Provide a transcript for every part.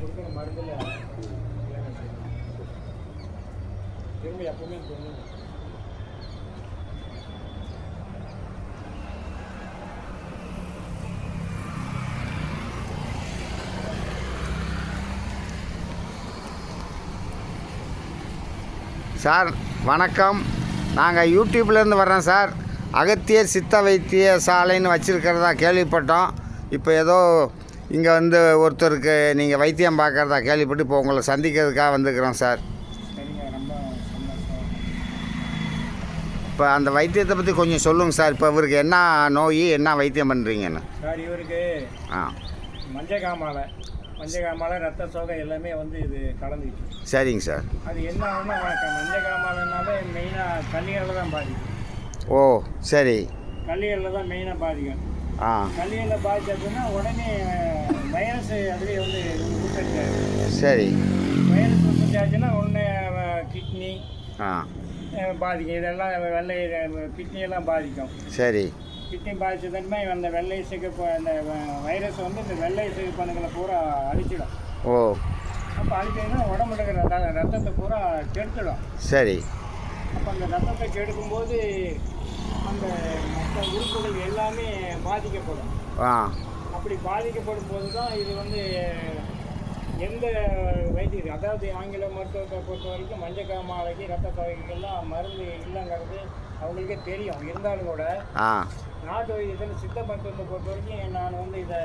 கொடுக்குற மருந்தில் திரும்ப எப்பவுமே தோணும். சார் வணக்கம், நாங்கள் யூடியூப்லேருந்து வர்றோம் சார். அகத்தியர் சித்த வைத்திய சாலைன்னு வச்சுருக்கிறதா கேள்விப்பட்டோம். இப்போ ஏதோ இங்கே வந்து ஒருத்தருக்கு நீங்கள் வைத்தியம் பார்க்குறதா கேள்விப்பட்டு இப்போ உங்களை சந்திக்கிறதுக்காக வந்துக்கிறோம் சார். சரிங்க, ரொம்ப சந்தோஷம். இப்போ அந்த வைத்தியத்தை பற்றி கொஞ்சம் சொல்லுங்கள் சார். இப்போ இவருக்கு என்ன நோய், என்ன வைத்தியம் பண்ணுறீங்கன்னு? சார் இவருக்கு மஞ்சக்காமாலை ரத்த சோகை எல்லாமே வந்து இது கலந்துச்சு. சரிங்க சார். அது என்ன ஆகுன்னா மஞ்சக்காமாலைனாலே மெயினாக கல்லீரலில் தான் பாதிக்கும். ஓ சரி. கல்லீரலில் தான் மெயினாக பாதிக்கும். கல்லீரலில் பாதிச்சதுன்னா உடனே வைரஸ் அதுலேயே வந்து உற்பத்தியாச்சு. சரி. வைரஸ் உற்பத்தியாச்சுன்னா உடனே கிட்னி பாதிக்கும். இதெல்லாம் வெள்ளை கிட்னியெல்லாம் பாதிக்கும். சரி. கிட்னி பாதிச்சதுமே அந்த வெள்ளை சிகப்பு அந்த வைரஸ் வந்து இந்த வெள்ளை சிகப்பணுக்களை பூரா அழிச்சிடும். ஓ. அப்போ அழிச்சதுன்னா உடம்புல இருக்கிற ரத்தத்தை பூரா கெடுத்துடும். சரி. அப்போ அந்த ரத்தத்தை கெடுக்கும்போது அந்த மற்ற உறுப்புகள் எல்லாமே பாதிக்கப்படும். அப்படி பாதிக்கப்படும் போது தான் இது வந்து எந்த வைத்தியம், அதாவது ஆங்கில மருத்துவத்தை பொறுத்த வரைக்கும் மஞ்சக்காமாலைக்கு ரத்த சோகைக்கெல்லாம் மருந்து இல்லைங்கிறது அவங்களுக்கே தெரியும். இருந்தாலும் கூட நாட்டு வைத்தியத்தில் சித்த மருத்துவத்தை பொறுத்த வரைக்கும் நான் வந்து இதை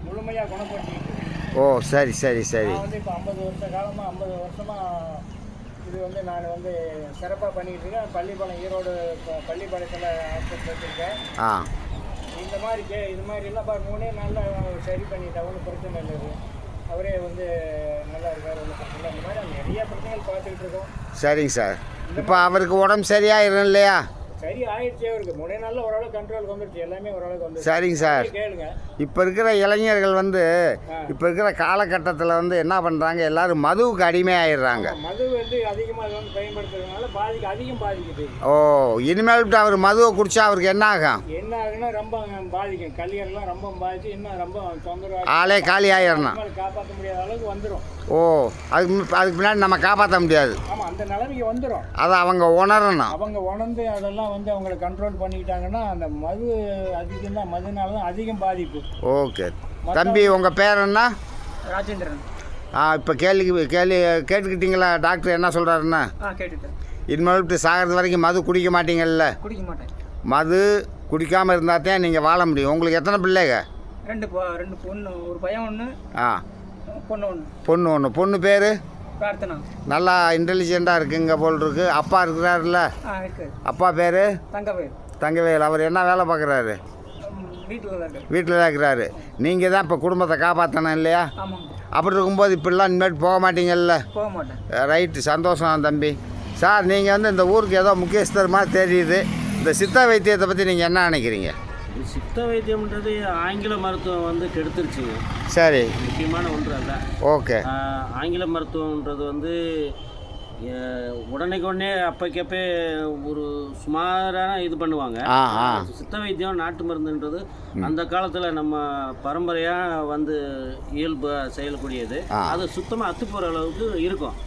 முழுமையாக குணப்படுத்திக்கிட்டு. ஓ சரி சரி சரி. நான் வந்து இப்போ 50 வருஷமாக இது வந்து நான் வந்து சிறப்பாக பண்ணிக்கிட்டு இருக்கேன். பள்ளிப்பாளையம், ஈரோடு பள்ளிப்பாளையத்தில் ஹாஸ்பிட்டல் வச்சுருக்கேன். இந்த மாதிரி எல்லாம் 3 நாளில் சரி பண்ணிட்டேன். ஒன்றும் பிரச்சனை இல்லை. அவரே வந்து நல்லா இருக்கார், ஒன்றும் பிரச்சனை இல்லை. அந்த மாதிரி நிறைய பிரச்சனைகள் பார்த்துக்கிட்டு இருக்கோம். சரிங்க சார். இப்போ அவருக்கு உடம்பு சரியாயிரும் இல்லையா? சரி ஆயிடுச்சு. அவருக்கு 3 நாளில் ஓரளவுக்கு கண்ட்ரோலுக்கு வந்துடுச்சு. எல்லாமே ஓரளவுக்கு வந்து. சரிங்க சார். கேளுங்க, இப்போ இருக்கிற இளைஞர்கள் வந்து இப்போ இருக்கிற காலகட்டத்தில் வந்து என்ன பண்ணுறாங்க, எல்லோரும் மதுவுக்கு அடிமையாயிடுறாங்க. மது வந்து அதிகமாக அது வந்து பயன்படுத்துறதுனால அதிகம் பாதிக்குது. ஓ, இனிமேல் அவர் மதுவை குடித்தா அவருக்கு என்ன ஆகும்? என்ன ஆகுன்னா ரொம்ப பாதிக்கும். கல்லீரலாம் ரொம்ப பாதிச்சு இன்னும் ரொம்ப தொந்தரவு, ஆளே காலி ஆயிடணும். காப்பாற்ற முடியாத அளவுக்கு வந்துடும். ஓ, அதுக்கு பின்னாடி நம்ம காப்பாற்ற முடியாது. ஆமாம், அந்த நிலைமைக்கு வந்துடும். அதை அவங்க உணரணும். அவங்க உணர்ந்து அதெல்லாம் வந்து அவங்களை கண்ட்ரோல் பண்ணிக்கிட்டாங்கன்னா அந்த மது அதிகம் தான், மதுனால தான் அதிகம் பாதிப்பு. ஓகே தம்பி, உங்கள் பேர் என்ன? ராஜேந்திரன். இப்போ கேட்டுக்கிட்டீங்களா டாக்டர் என்ன சொல்கிறாருன்னா? கேட்டுட்டேன். இனிமேல் சாகிறது வரைக்கும் மது குடிக்க மாட்டீங்கல்ல? குடிக்க மாட்டேன். மது குடிக்காமல் இருந்தால் தான் நீங்கள் வாழ முடியும். உங்களுக்கு எத்தனை பிள்ளைங்க? 2 பொண்ணு, ஒரு பையன் 1, பொண்ணு 1. பொண்ணு 1. பொண்ணு பேர் பிரார்த்தனா. நல்லா இன்டெலிஜென்ட்டாக இருக்குங்க போல் இருக்கு. அப்பா இருக்கிறாருல்ல? அப்பா பேர் தங்கவேல். அவர் என்ன வேலை பார்க்குறாரு? வீட்டில் தான் இருக்கிறாரு. நீங்கள் தான் இப்போ குடும்பத்தை காப்பாற்றணும் இல்லையா? அப்படி இருக்கும்போது இப்படிலாம் இனிமேல் போக மாட்டீங்கல்ல? போக மாட்டேன். ரைட்டு, சந்தோஷம் தம்பி. சார், நீங்கள் வந்து இந்த ஊருக்கு ஏதோ முக்கியஸ்தர் மாதிரி தெரியுது. இந்த சித்த வைத்தியத்தை பற்றி நீங்கள் என்ன நினைக்கிறீங்க? சித்த வைத்தியம்ன்றது ஆங்கில மருத்துவம் வந்து கெடுத்துருச்சுங்க. சரி. முக்கியமான ஒன்று அல்ல. ஓகே. ஆங்கில மருத்துவம்ன்றது வந்து உடனே அப்பைக்கப்பே ஒரு சுமாரான இது பண்ணுவாங்க. சித்த வைத்தியம் நாட்டு மருந்துன்றது அந்த காலத்தில் நம்ம பரம்பரையாக வந்து இயல்பு செயல்கூடியது. அது சுத்தமாக அத்து போகிற அளவுக்கு இருக்கும்.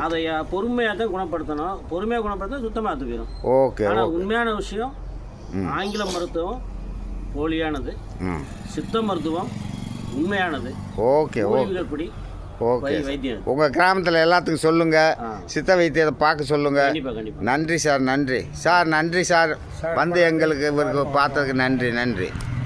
அதை பொறுமையாக தான் குணப்படுத்தணும். பொறுமையாக குணப்படுத்த சுத்தமாக அத்து போயிடும். ஓகே. ஆனால் உண்மையான விஷயம், ஆங்கில மருத்துவம் போலியானது, சித்த மருத்துவம் உண்மையானது. ஓகே. ஓகே. ஓகே. உங்கள் கிராமத்தில் எல்லாத்துக்கும் சொல்லுங்கள், சித்த வைத்தியத்தை பார்க்க சொல்லுங்கள். கண்டிப்பாக. நன்றி சார். நன்றி சார். வந்து எங்களுக்கு இவருக்கு பார்த்ததுக்கு நன்றி.